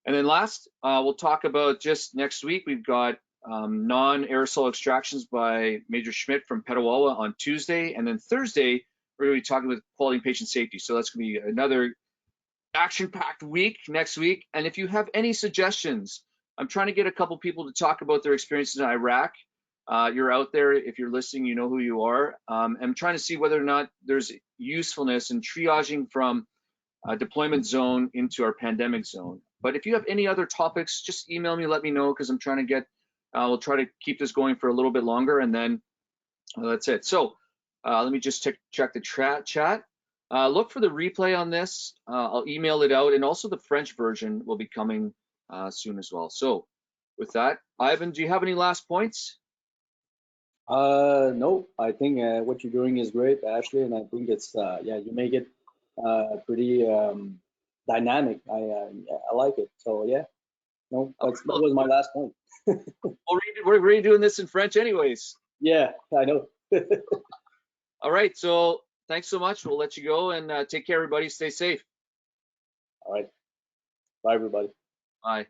And then last, we'll talk about just next week, we've got non-aerosol extractions by Major Schmidt from Petawawa on Tuesday, and then Thursday we're going to be talking with quality and patient safety. So that's going to be another action-packed week next week. And if you have any suggestions, I'm trying to get a couple people to talk about their experiences in Iraq. You're out there. If you're listening, you know who you are. I'm trying to see whether or not there's usefulness in triaging from a deployment zone into our pandemic zone. But if you have any other topics, just email me, let me know, because I'm trying to get, we'll try to keep this going for a little bit longer, and then that's it. So let me just check the chat. Look for the replay on this. I'll email it out, and also the French version will be coming soon as well. So with that, Ivan, do you have any last points? No, I think what you're doing is great, Ashley, and I think it's yeah, you make it pretty dynamic. I like it. So yeah, no, that was my last point. We're redoing this in French anyways. Yeah, I know. All right, so thanks so much. We'll let you go, and take care, everybody. Stay safe. All right. Bye, everybody. Bye.